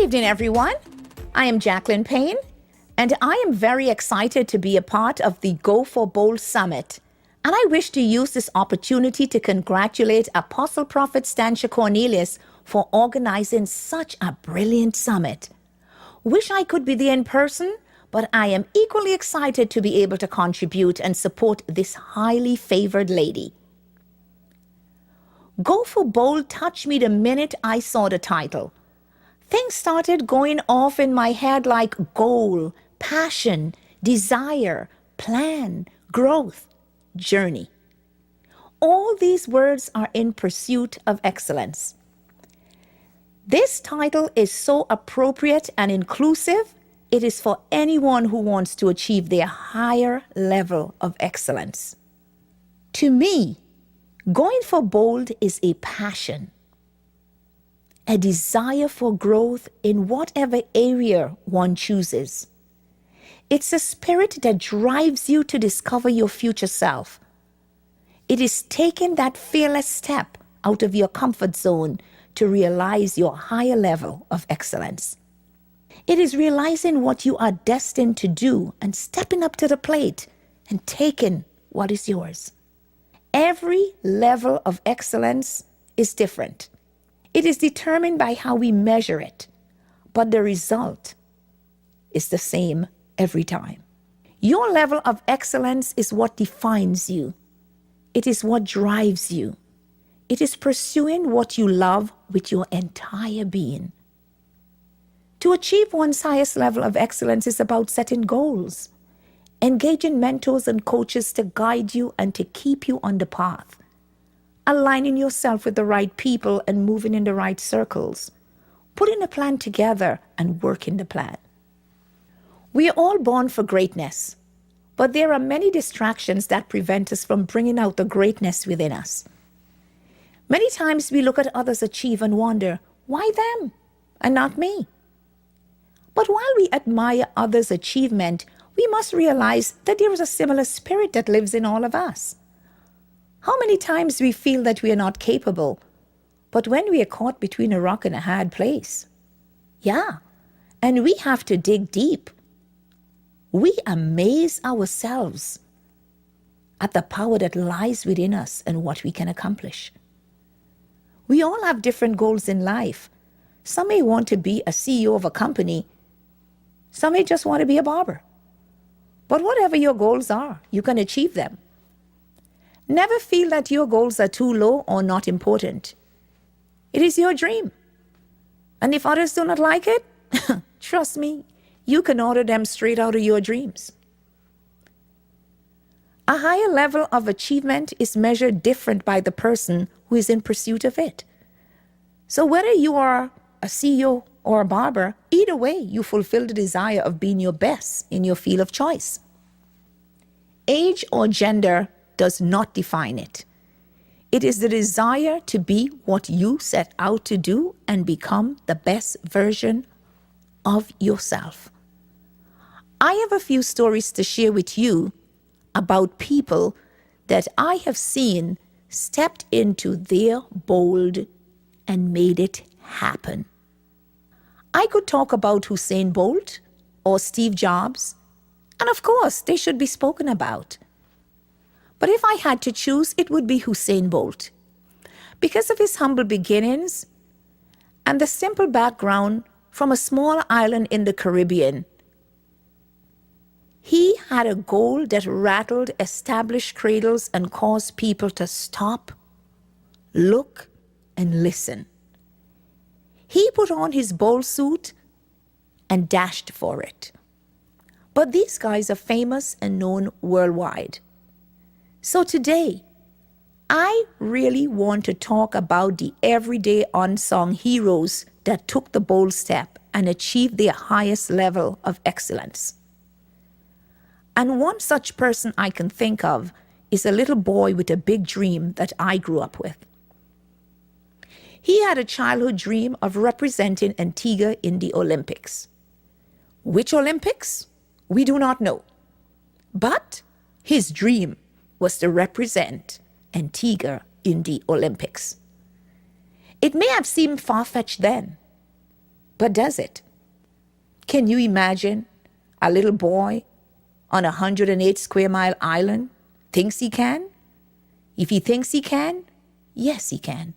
evening, everyone. I am Jacklyn Payne, and I am very excited to be a part of the Go for Bold Summit. And I wish to use this opportunity to congratulate Apostle Prophet Stancia Cornelius for organizing such a brilliant summit. Wish I could be there in person, but I am equally excited to be able to contribute and support this highly favored lady. Go for Bold touched me the minute I saw the title. Things started going off in my head like goal, passion, desire, plan, growth, journey. All these words are in pursuit of excellence. This title is so appropriate and inclusive. It is for anyone who wants to achieve their higher level of excellence. To me, going for bold is a passion, a desire for growth in whatever area one chooses. It's a spirit that drives you to discover your future self. It is taking that fearless step out of your comfort zone to realize your higher level of excellence. It is realizing what you are destined to do and stepping up to the plate and taking what is yours. Every level of excellence is different. It is determined by how we measure it, but the result is the same every time. Your level of excellence is what defines you. It is what drives you. It is pursuing what you love with your entire being. To achieve one's highest level of excellence is about setting goals, engaging mentors and coaches to guide you and to keep you on the path, aligning yourself with the right people and moving in the right circles, putting a plan together and working the plan. We are all born for greatness, but there are many distractions that prevent us from bringing out the greatness within us. Many times we look at others achieve and wonder, why them and not me? But while we admire others' achievement, we must realize that there is a similar spirit that lives in all of us. How many times we feel that we are not capable, but when we are caught between a rock and a hard place, and we have to dig deep, we amaze ourselves at the power that lies within us and what we can accomplish. We all have different goals in life. Some may want to be a CEO of a company. Some may just want to be a barber. But whatever your goals are, you can achieve them. Never feel that your goals are too low or not important. It is your dream. And if others do not like it, trust me, you can order them straight out of your dreams. A higher level of achievement is measured different by the person who is in pursuit of it. So whether you are a CEO or a barber, either way, you fulfill the desire of being your best in your field of choice. Age or gender does not define it. It is the desire to be what you set out to do and become the best version of yourself. I have a few stories to share with you about people that I have seen stepped into their bold and made it happen. I could talk about Usain Bolt or Steve Jobs, and of course, they should be spoken about. But if I had to choose, it would be Usain Bolt. Because of his humble beginnings and the simple background from a small island in the Caribbean, he had a goal that rattled established cradles and caused people to stop, look, and listen. He put on his bowl suit and dashed for it. But these guys are famous and known worldwide. So today, I really want to talk about the everyday unsung heroes that took the bold step and achieved their highest level of excellence. And one such person I can think of is a little boy with a big dream that I grew up with. He had a childhood dream of representing Antigua in the Olympics. Which Olympics? We do not know. But his dream was to represent Antigua in the Olympics. It may have seemed far-fetched then, But does it? Can you imagine a little boy on a 108 square mile island thinks he can? If he thinks he can, yes, he can.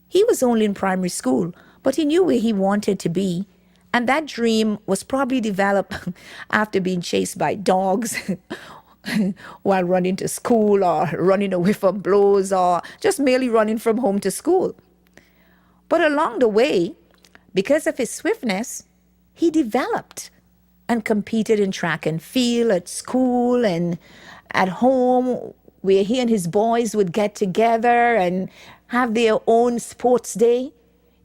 He was only in primary school, but he knew where he wanted to be. And that dream was probably developed after being chased by dogs while running to school, or running away from blows, or just merely running from home to school. But along the way, because of his swiftness, he developed and competed in track and field at school and at home, where he and his boys would get together and have their own sports day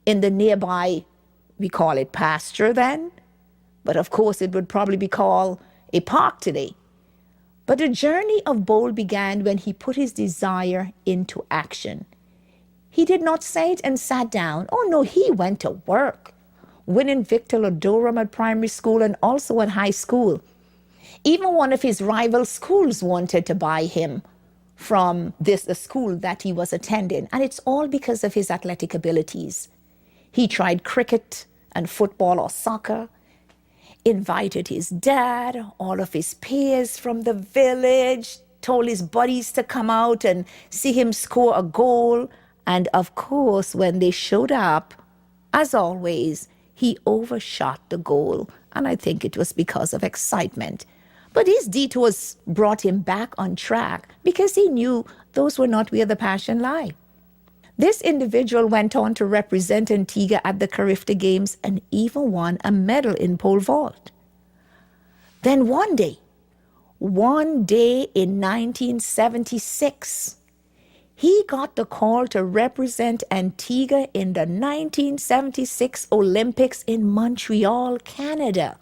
in the nearby, we call it pasture then, but of course it would probably be called a park today. But the journey of Bold began when he put his desire into action. He did not say it and sat down. Oh no, he went to work, winning Victor at primary school and also at high school. Even one of his rival schools wanted to buy him from the school that he was attending. And it's all because of his athletic abilities. He tried cricket and football or soccer, invited his dad, all of his peers from the village, told his buddies to come out and see him score a goal. And of course, when they showed up, as always, he overshot the goal. And I think it was because of excitement. But these detours brought him back on track because he knew those were not where the passion lay. This individual went on to represent Antigua at the Carifta Games and even won a medal in pole vault. Then one day in 1976, he got the call to represent Antigua in the 1976 Olympics in Montreal, Canada.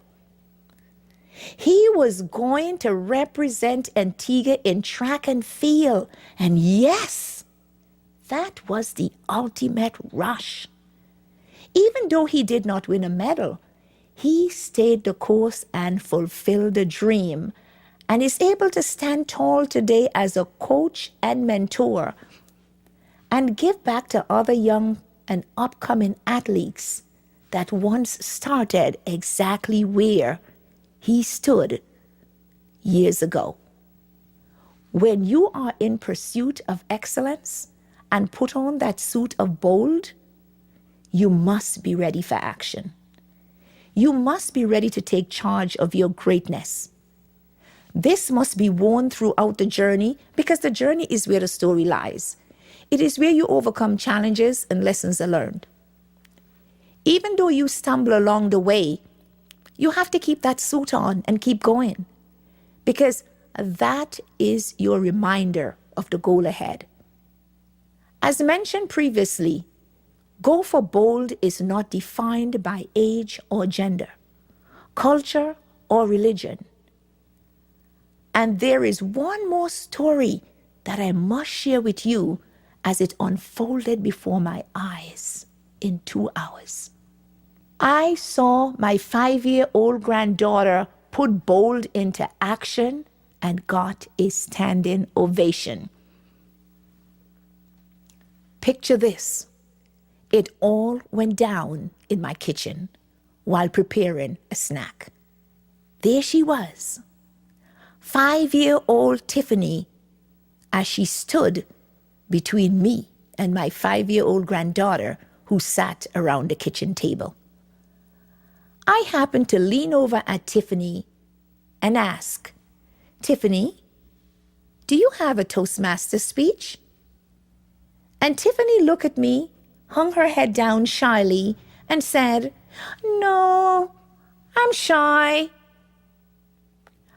He was going to represent Antigua in track and field. And yes, that was the ultimate rush. Even though he did not win a medal, he stayed the course and fulfilled the dream, and is able to stand tall today as a coach and mentor and give back to other young and upcoming athletes that once started exactly where he stood years ago. When you are in pursuit of excellence and put on that suit of bold, you must be ready for action. You must be ready to take charge of your greatness. This must be worn throughout the journey, because the journey is where the story lies. It is where you overcome challenges and lessons are learned. Even though you stumble along the way, you have to keep that suit on and keep going, because that is your reminder of the goal ahead. As mentioned previously, Go for Bold is not defined by age or gender, culture or religion. And there is one more story that I must share with you as it unfolded before my eyes in 2 hours. I saw my 5-year-old granddaughter put Bold into action and got a standing ovation. Picture this. It all went down in my kitchen while preparing a snack. There she was, 5-year-old Tiffany, as she stood between me and my 5-year-old granddaughter who sat around the kitchen table. I happened to lean over at Tiffany and ask, "Tiffany, do you have a Toastmaster speech?" And Tiffany looked at me, hung her head down shyly, and said, "No, I'm shy."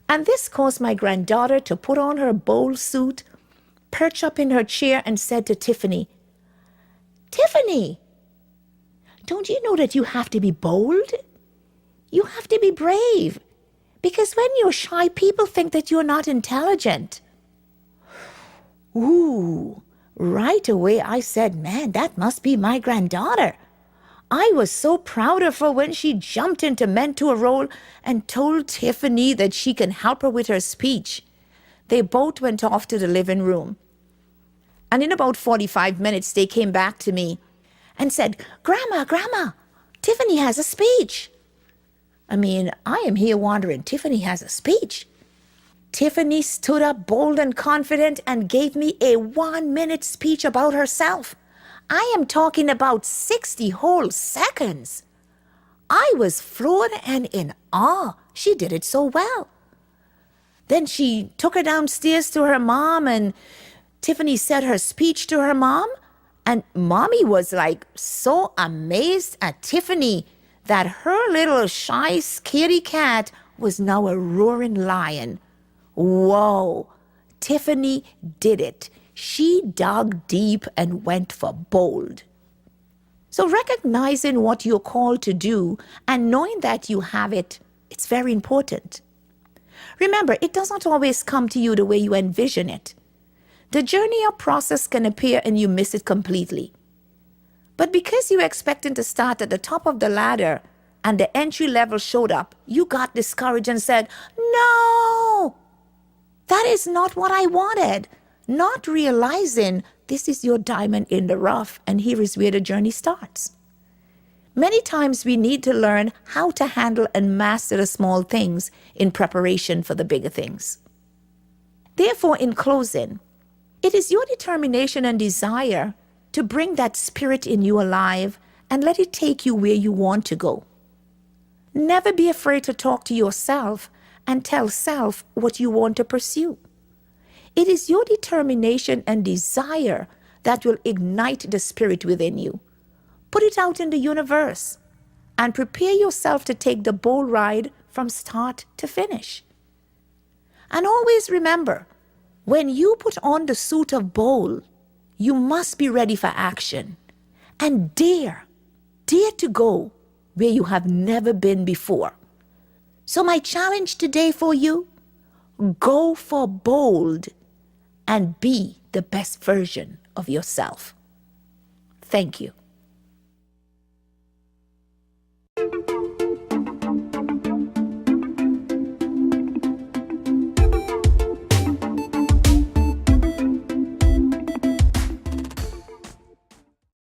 And this caused my granddaughter to put on her bold suit, perch up in her chair, and said to Tiffany, "Tiffany, don't you know that you have to be bold? You have to be brave, because when you're shy, people think that you're not intelligent." Ooh, right away I said, man, that must be my granddaughter. I was so proud of her when she jumped into mentor role and told Tiffany that she can help her with her speech. They both went off to the living room. And in about 45 minutes, they came back to me and said, Grandma, Tiffany has a speech. I mean, I am here wondering, Tiffany has a speech. Tiffany stood up bold and confident and gave me a 1-minute speech about herself. I am talking about 60 whole seconds. I was floored and in awe. She did it so well. Then she took her downstairs to her mom, and Tiffany said her speech to her mom. And mommy was like so amazed at Tiffany that her little shy scaredy cat was now a roaring lion. Whoa, Tiffany did it. She dug deep and went for bold. So recognizing what you're called to do and knowing that you have it, it's very important. Remember, it doesn't always come to you the way you envision it. The journey or process can appear and you miss it completely. But because you were expecting to start at the top of the ladder and the entry level showed up, you got discouraged and said, "No, that is not what I wanted." Not realizing this is your diamond in the rough, and here is where the journey starts. Many times we need to learn how to handle and master the small things in preparation for the bigger things. Therefore, in closing, it is your determination and desire to bring that spirit in you alive and let it take you where you want to go. Never be afraid to talk to yourself and tell self what you want to pursue. It is your determination and desire that will ignite the spirit within you. Put it out in the universe and prepare yourself to take the bull ride from start to finish. And always remember, when you put on the suit of bold, you must be ready for action and dare to go where you have never been before. So my challenge today for you, go for bold and be the best version of yourself. Thank you.